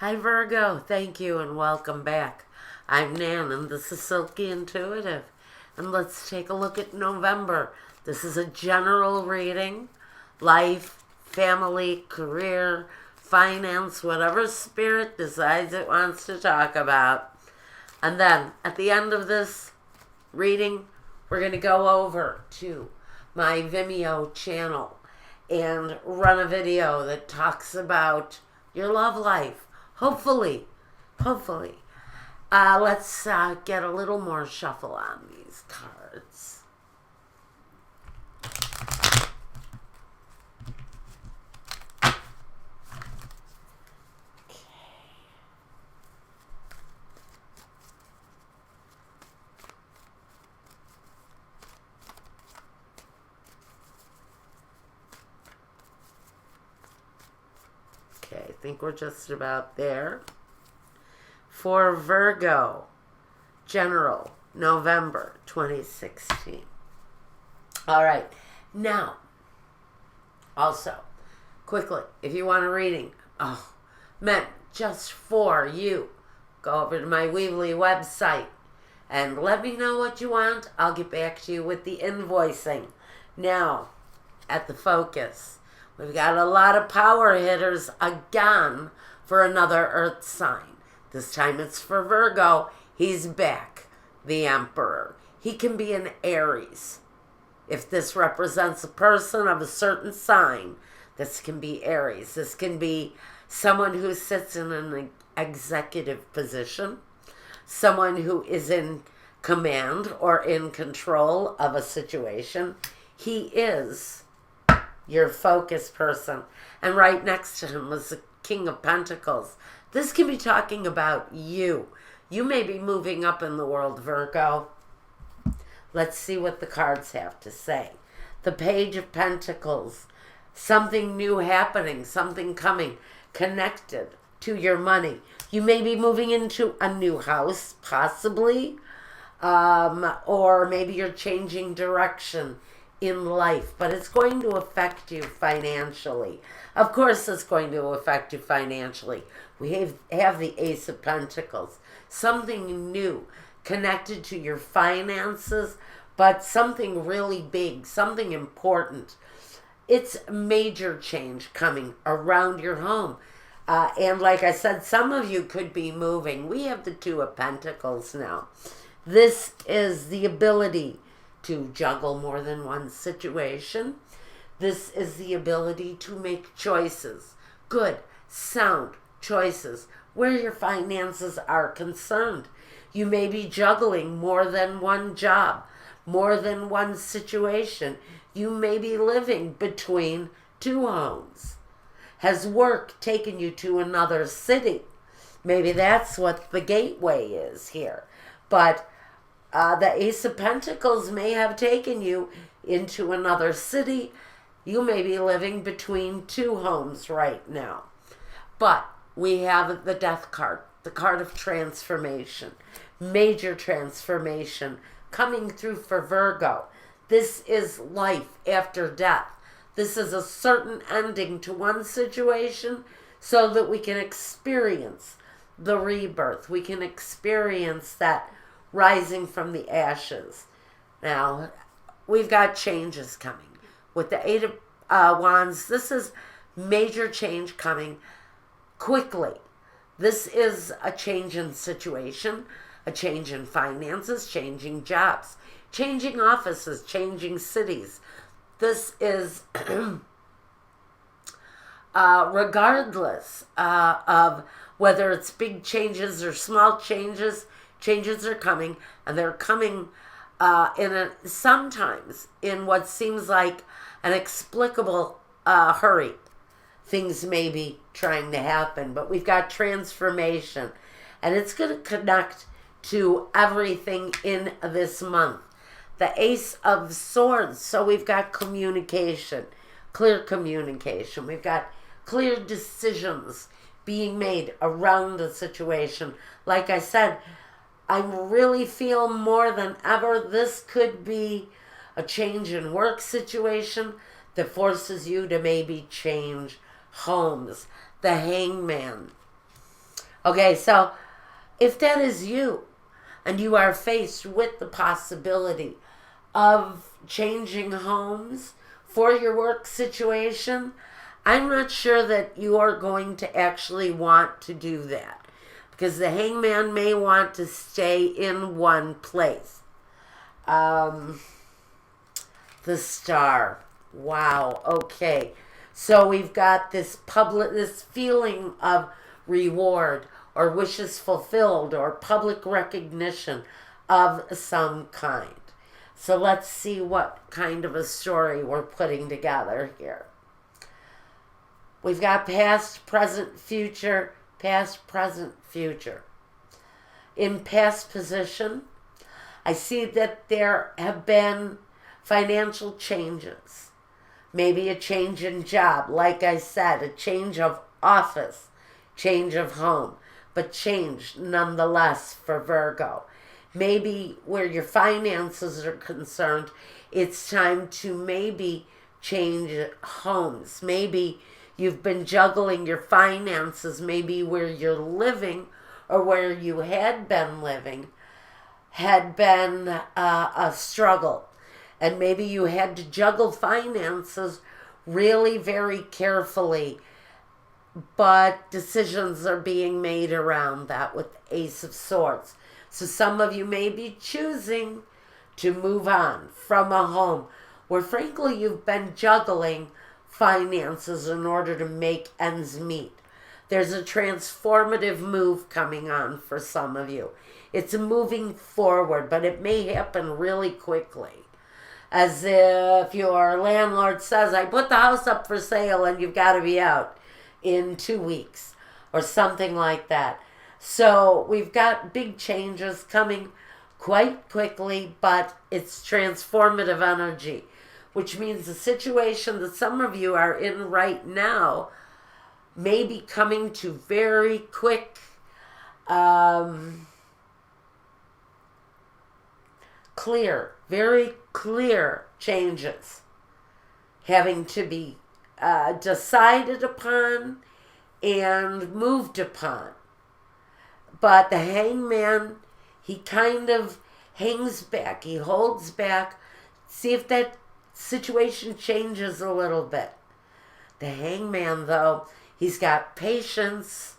Hi Virgo, thank you and welcome back. I'm Nan and this is Silky Intuitive. And let's take a look at November. This is a general reading. Life, family, career, finance, whatever spirit decides it wants to talk about. And then at the end of this reading, we're going to go over to my Vimeo channel and run a video that talks about your love life. Hopefully. Let's get a little more shuffle on these cards. Okay, I think we're just about there. For Virgo, General, November 2016. All right, now, also, quickly, if you want a reading, meant just for you, go over to my Weebly website and let me know what you want. I'll get back to you with the invoicing. Now, at the focus, we've got a lot of power hitters again for another Earth sign. This time it's for Virgo. He's back, the Emperor. He can be an Aries. If this represents a person of a certain sign, this can be Aries. This can be someone who sits in an executive position, someone who is in command or in control of a situation. He is your focus person. And right next to him was the King of Pentacles. This can be talking about you. You may be moving up in the world, Virgo. Let's see what the cards have to say. The Page of Pentacles. Something new happening, something coming, connected to your money. You may be moving into a new house, possibly, or maybe you're changing direction in life, but it's going to affect you financially. Of course it's going to affect you financially. We have the Ace of Pentacles. Something new connected to your finances, but something really big, something important. It's major change coming around your home. And like I said, some of you could be moving. We have the Two of Pentacles now. This is the ability to juggle more than one situation. This is the ability to make choices, good, sound choices, where your finances are concerned. You may be juggling more than one job, more than one situation. You may be living between two homes. Has work taken you to another city? Maybe that's what the gateway is here. But the Ace of Pentacles may have taken you into another city. You may be living between two homes right now. But we have the Death card, the card of transformation, major transformation coming through for Virgo. This is life after death. This is a certain ending to one situation so that we can experience the rebirth. We can experience that rising from the ashes. Now, we've got changes coming. With the Eight of Wands, this is major change coming quickly. This is a change in situation, a change in finances, changing jobs, changing offices, changing cities. This is, regardless of whether it's big changes or small changes, changes are coming, and they're coming sometimes in what seems like an inexplicable hurry. Things may be trying to happen, but we've got transformation, and it's going to connect to everything in this month. The Ace of Swords, so we've got communication, clear communication. We've got clear decisions being made around the situation. Like I said, I really feel more than ever this could be a change in work situation that forces you to maybe change homes. The Hangman. Okay, so if that is you and you are faced with the possibility of changing homes for your work situation, I'm not sure that you are going to actually want to do that because the hangman may want to stay in one place. The star. Wow. Okay. So we've got this feeling of reward or wishes fulfilled or public recognition of some kind. So let's see what kind of a story we're putting together here. We've got past, present, future, past, present, future. In past position, I see that there have been financial changes. Maybe a change in job, like I said, a change of office, change of home, but change nonetheless for Virgo. Maybe where your finances are concerned, it's time to maybe change homes. Maybe you've been juggling your finances, maybe where you're living or where you had been living had been a struggle. And maybe you had to juggle finances really very carefully, but decisions are being made around that with the Ace of Swords. So some of you may be choosing to move on from a home where frankly you've been juggling finances in order to make ends meet. There's a transformative move coming on for some of you. It's a moving forward, but it may happen really quickly. As if your landlord says, I put the house up for sale and you've got to be out in 2 weeks or something like that. So we've got big changes coming quite quickly, but it's transformative energy, which means the situation that some of you are in right now may be coming to very quick very clear changes having to be decided upon and moved upon. But the hangman, he kind of hangs back. He holds back. See if that situation changes a little bit. The hangman, though, he's got patience,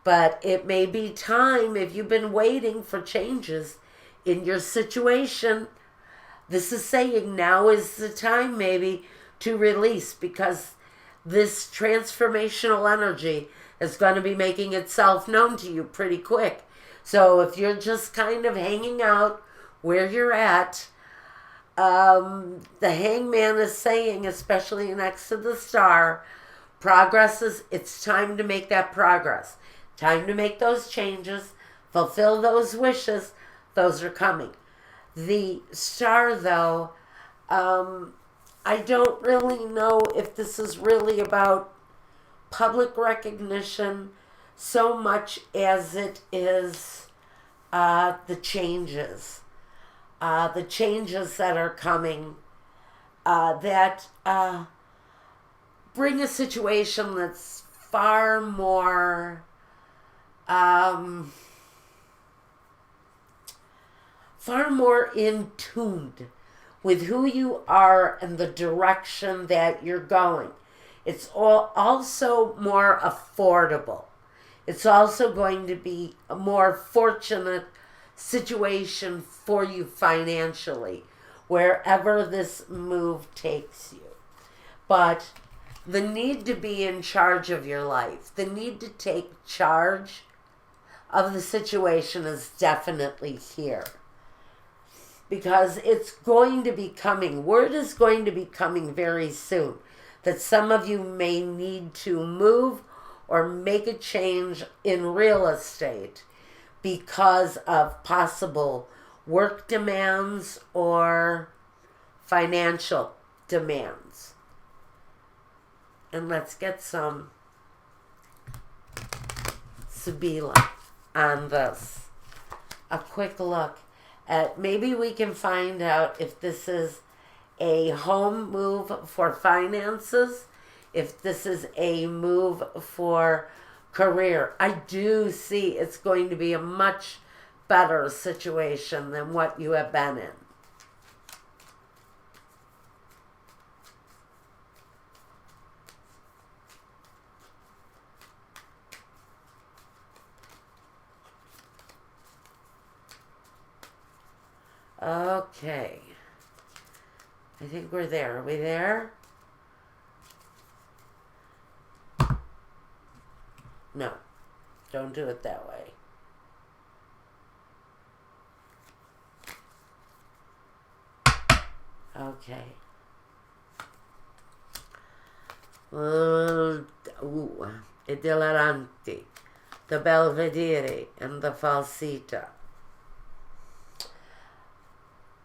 but it may be time if you've been waiting for changes in your situation. This is saying now is the time maybe to release, because this transformational energy is going to be making itself known to you pretty quick. So if you're just kind of hanging out where you're at, the hangman is saying, especially next to the star, it's time to make that progress. Time to make those changes, fulfill those wishes. Those are coming. The star, though, I don't really know if this is really about public recognition so much as it is the changes that are coming that bring a situation that's far more in tuned with who you are and the direction that you're going. It's also more affordable. It's also going to be a more fortunate situation for you financially, wherever this move takes you. But the need to be in charge of your life, the need to take charge of the situation is definitely here. Because it's going to be coming. Word is going to be coming very soon that some of you may need to move or make a change in real estate because of possible work demands or financial demands. And let's get some Sabila on this. A quick look. Maybe we can find out if this is a home move for finances, if this is a move for career. I do see it's going to be a much better situation than what you have been in. Okay. I think we're there. Are we there? No. Don't do it that way. Okay. Itineranti, the Belvedere, and the Falsita.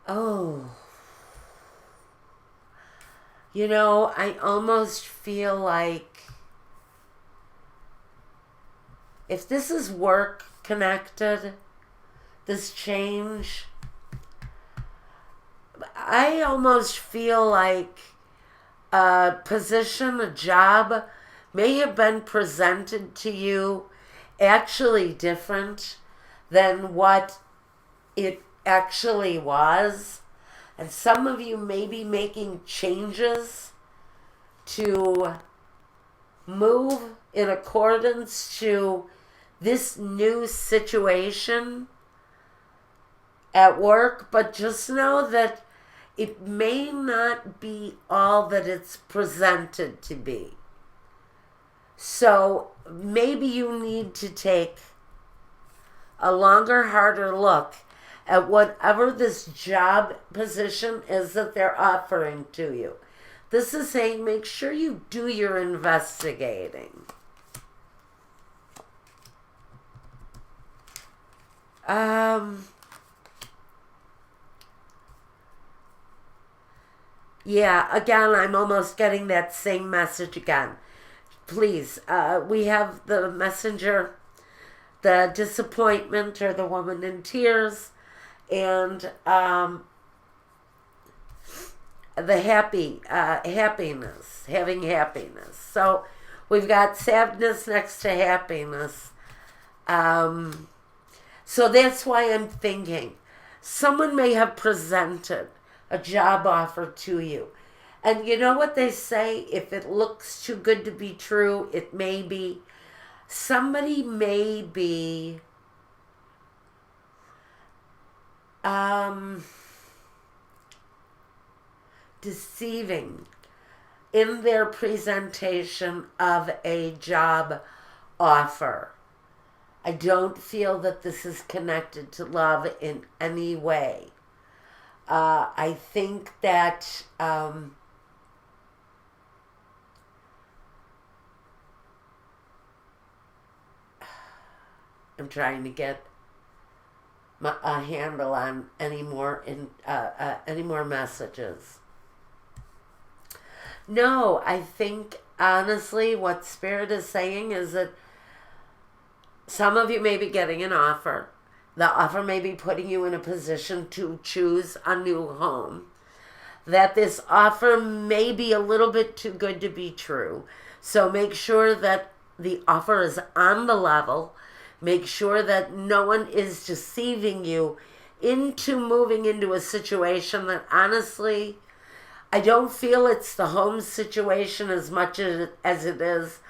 Oh. You know, I almost feel like if this is work connected, this change, I almost feel like a position, a job may have been presented to you actually different than what it actually was. And some of you may be making changes to move in accordance to this new situation at work, but just know that it may not be all that it's presented to be. So maybe you need to take a longer, harder look at whatever this job position is that they're offering to you. This is saying make sure you do your investigating. Yeah, again, I'm almost getting that same message again. Please, we have the messenger, the disappointment, or the woman in tears, and the happiness, having happiness. So we've got sadness next to happiness. So that's why I'm thinking someone may have presented a job offer to you. And you know what they say? If it looks too good to be true, it may be. Somebody may be deceiving in their presentation of a job offer. I don't feel that this is connected to love in any way. I think that I'm trying to get a handle on any more messages. No, I think honestly what Spirit is saying is that some of you may be getting an offer. The offer may be putting you in a position to choose a new home. That this offer may be a little bit too good to be true. So make sure that the offer is on the level. Make sure that no one is deceiving you into moving into a situation that honestly, I don't feel it's the home situation as much as it is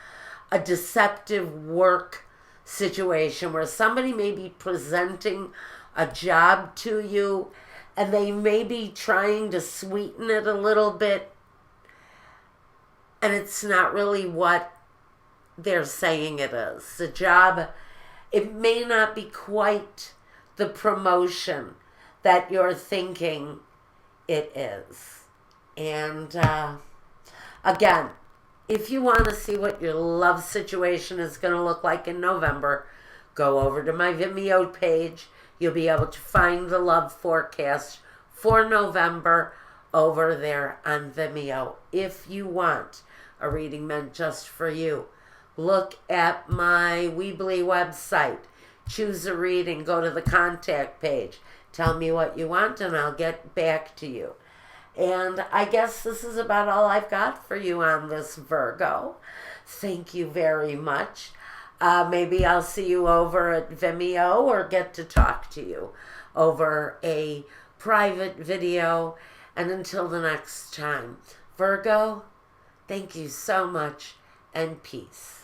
a deceptive work situation where somebody may be presenting a job to you and they may be trying to sweeten it a little bit, and it's not really what they're saying it is. The job, it may not be quite the promotion that you're thinking it is. And again, if you want to see what your love situation is going to look like in November, go over to my Vimeo page. You'll be able to find the love forecast for November over there on Vimeo. If you want a reading meant just for you, look at my Weebly website. Choose a reading. Go to the contact page. Tell me what you want and I'll get back to you. And I guess this is about all I've got for you on this, Virgo. Thank you very much. Maybe I'll see you over at Vimeo or get to talk to you over a private video. And until the next time, Virgo, thank you so much and peace.